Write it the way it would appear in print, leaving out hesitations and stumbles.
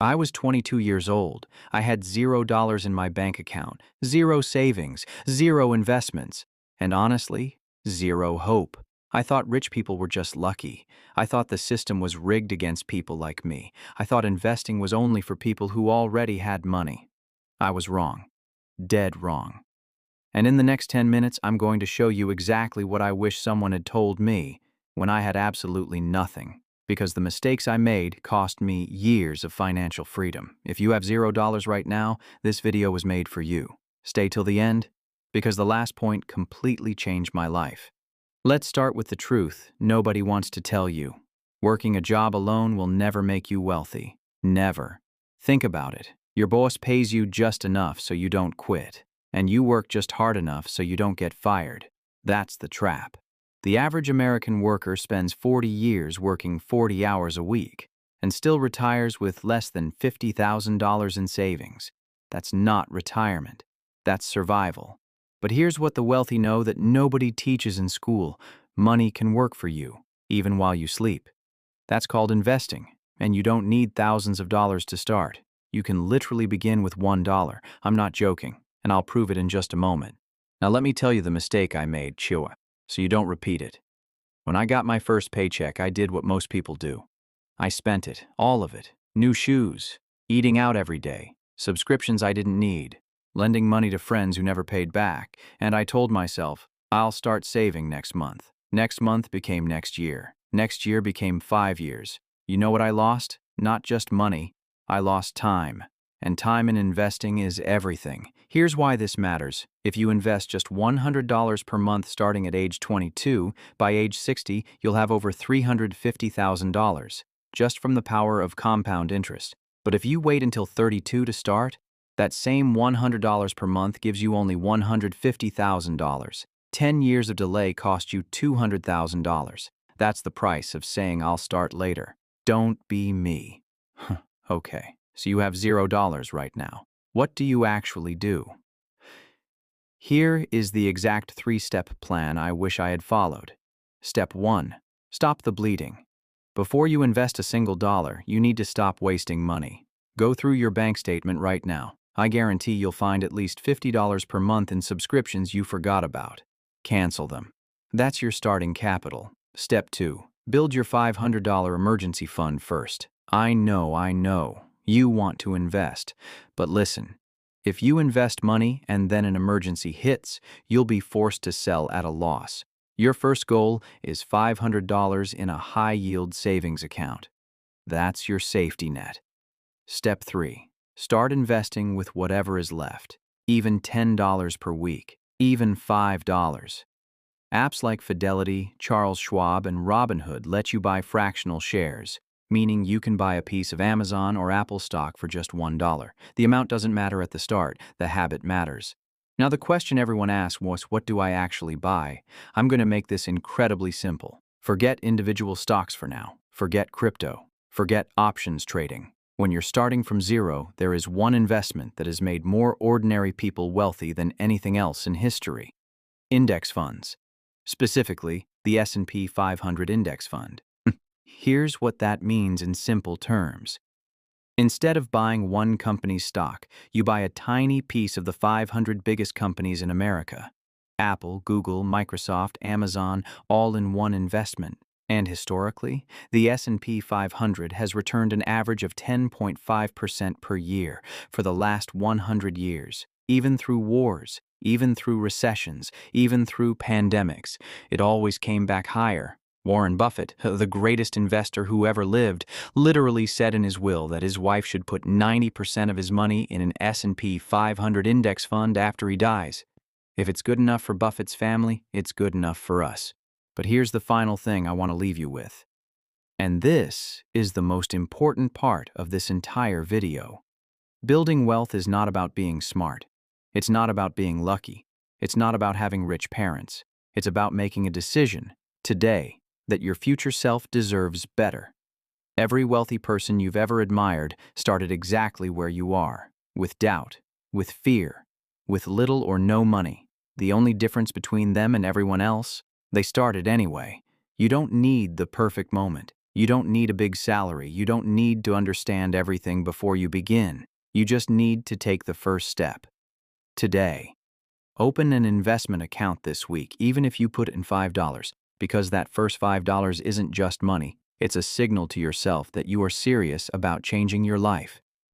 I was 22 years old. I had $0 in my bank account, zero savings, zero investments, and honestly, zero hope. I thought rich people were just lucky. I thought the system was rigged against people like me. I thought investing was only for people who already had money. I was wrong. Dead wrong. And in the next 10 minutes, I'm going to show you exactly what I wish someone had told me when I had absolutely nothing. Because the mistakes I made cost me years of financial freedom. If you have $0 right now, this video was made for you. Stay till the end, because the last point completely changed my life. Let's start with the truth nobody wants to tell you. Working a job alone will never make you wealthy. Never. Think about it. Your boss pays you just enough so you don't quit. And you work just hard enough so you don't get fired. That's the trap. The average American worker spends 40 years working 40 hours a week and still retires with less than $50,000 in savings. That's not retirement. That's survival. But here's what the wealthy know that nobody teaches in school. Money can work for you, even while you sleep. That's called investing, and you don't need thousands of dollars to start. You can literally begin with $1. I'm not joking, and I'll prove it in just a moment. Now let me tell you the mistake I made, Chua, so you don't repeat it. When I got my first paycheck, I did what most people do. I spent it, all of it. New shoes, eating out every day, subscriptions I didn't need, lending money to friends who never paid back, and I told myself, I'll start saving next month. Next month became next year. Next year became 5 years. You know what I lost? Not just money. I lost time. And time in investing is everything. Here's why this matters. If you invest just $100 per month starting at age 22, by age 60, you'll have over $350,000, just from the power of compound interest. But if you wait until 32 to start, that same $100 per month gives you only $150,000. 10 years of delay cost you $200,000. That's the price of saying I'll start later. Don't be me. Okay. So you have $0 right now. What do you actually do? Here is the exact 3-step plan I wish I had followed. Step 1. Stop the bleeding. Before you invest a single dollar, you need to stop wasting money. Go through your bank statement right now. I guarantee you'll find at least $50 per month in subscriptions you forgot about. Cancel them. That's your starting capital. Step 2. Build your $500 emergency fund first. I know. You want to invest. But listen, if you invest money and then an emergency hits, you'll be forced to sell at a loss. Your first goal is $500 in a high-yield savings account. That's your safety net. Step 3. Start investing with whatever is left, even $10 per week, even $5. Apps like Fidelity, Charles Schwab, and Robinhood let you buy fractional shares, meaning you can buy a piece of Amazon or Apple stock for just $1. The amount doesn't matter at the start, the habit matters. Now the question everyone asks was, what do I actually buy? I'm going to make this incredibly simple. Forget individual stocks for now. Forget crypto. Forget options trading. When you're starting from zero, there is one investment that has made more ordinary people wealthy than anything else in history. Index funds. Specifically, the S&P 500 Index Fund. Here's what that means in simple terms. Instead of buying one company's stock, you buy a tiny piece of the 500 biggest companies in America. Apple, Google, Microsoft, Amazon, all in one investment. And historically, the S&P 500 has returned an average of 10.5% per year for the last 100 years, even through wars, even through recessions, even through pandemics. It always came back higher. Warren Buffett, the greatest investor who ever lived, literally said in his will that his wife should put 90% of his money in an S&P 500 index fund after he dies. If it's good enough for Buffett's family, it's good enough for us. But here's the final thing I want to leave you with. And this is the most important part of this entire video. Building wealth is not about being smart. It's not about being lucky. It's not about having rich parents. It's about making a decision, today, that your future self deserves better. Every wealthy person you've ever admired started exactly where you are, with doubt, with fear, with little or no money. The only difference between them and everyone else, they started anyway. You don't need the perfect moment. You don't need a big salary. You don't need to understand everything before you begin. You just need to take the first step. Today, open an investment account this week, even if you put in $5, because that first $5 isn't just money. It's a signal to yourself that you are serious about changing your life.